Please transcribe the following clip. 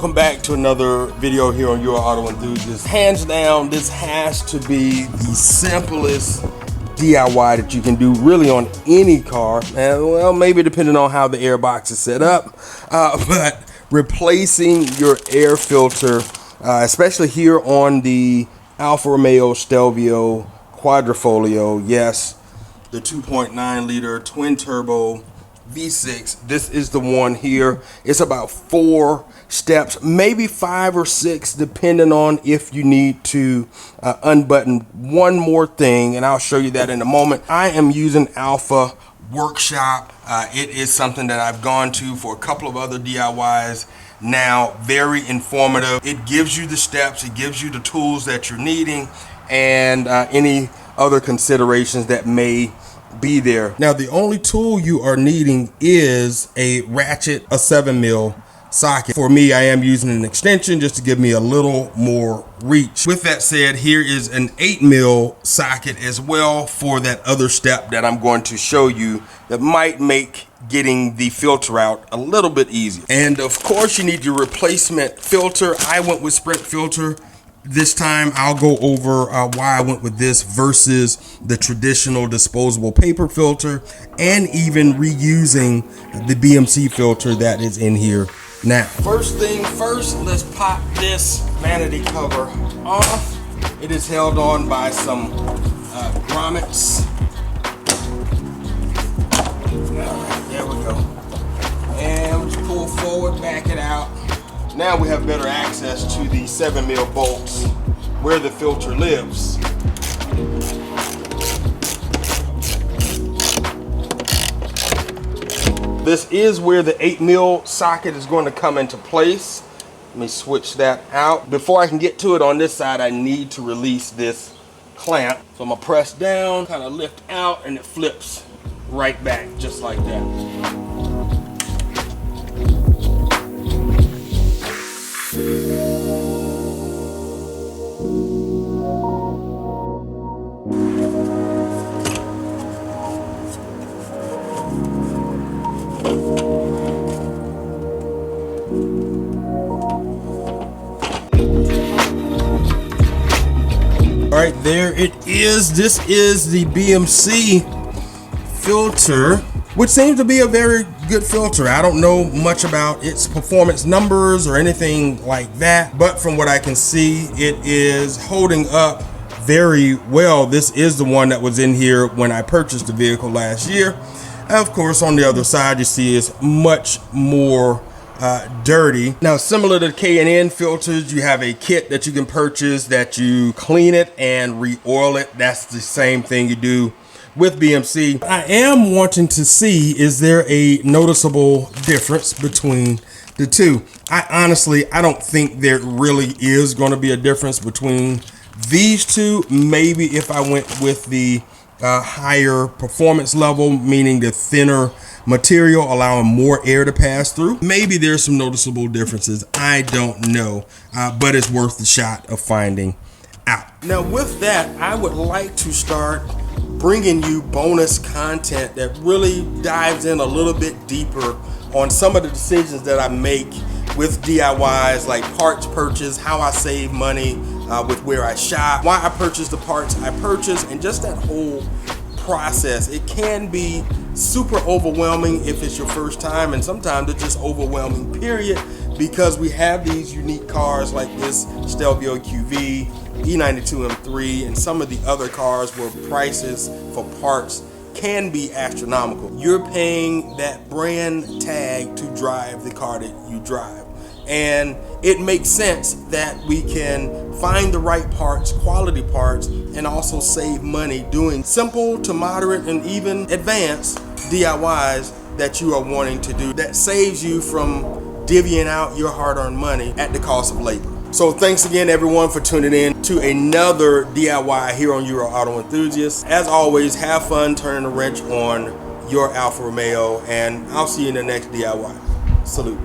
welcome back to another video here on Your Auto Enthusiast. Hands down, this has to be the simplest DIY that you can do really on any car. And well, maybe depending on how the air box is set up, but replacing your air filter, especially here on the Alfa Romeo Stelvio Quadrifoglio, yes, the 2.9 liter twin turbo V6. This is the one here. It's about 4 steps, maybe 5 or 6, depending on if you need to unbutton one more thing, and I'll show you that in a moment. I am using Alfa Workshop. It is something that I've gone to for a couple of other DIYs now. Very informative. It gives you the steps, it gives you the tools that you're needing, and any other considerations that may be there. Now, the only tool you are needing is a ratchet, a 7mm socket. For me, I am using an extension just to give me a little more reach. With that said, here is an 8mm socket as well for that other step that I'm going to show you that might make getting the filter out a little bit easier. And of course, you need your replacement filter. I went with Sprint filter. This time I'll go over why I went with this versus the traditional disposable paper filter, and even reusing the BMC filter that is in here now. First thing first, let's pop this vanity cover off. It is held on by some grommets. All right, there we go. And just pull forward, back it out. Now we have better access to the 7mm bolts where the filter lives. This is where the 8mm socket is going to come into place. Let me switch that out. Before I can get to it on this side, I need to release this clamp. So I'm gonna press down, kind of lift out, and it flips right back just like that. All right, there it is. This is the BMC filter, which seems to be a very good filter. I don't know much about its performance numbers or anything like that, but from what I can see, it is holding up very well. This is the one that was in here when I purchased the vehicle last year. Of course, on the other side, you see it's much more dirty. Now, similar to the K&N filters, you have a kit that you can purchase that you clean it and re-oil it. That's the same thing you do with BMC. I am wanting to see, is there a noticeable difference between the two? I don't think there really is going to be a difference between these two. Maybe if I went with the higher performance level, meaning the thinner material allowing more air to pass through, maybe there's some noticeable differences. I don't know, but it's worth the shot of finding out. Now, with that, I would like to start bringing you bonus content that really dives in a little bit deeper on some of the decisions that I make with DIYs, like parts purchase, how I save money with where I shop, why I purchase the parts I purchase, and just that whole process. It can be super overwhelming if it's your first time, and sometimes it's just overwhelming, period, because we have these unique cars like this Stelvio QV, E92 M3, and some of the other cars where prices for parts can be astronomical. You're paying that brand tag to drive the car that you drive, and it makes sense that we can find the right parts, quality parts, and also save money doing simple to moderate and even advanced DIYs that you are wanting to do, that saves you from divvying out your hard-earned money at the cost of labor. So thanks again, everyone, for tuning in to another DIY here on Your Auto Enthusiast. As always, have fun turning the wrench on your Alfa Romeo, and I'll see you in the next DIY. Salute.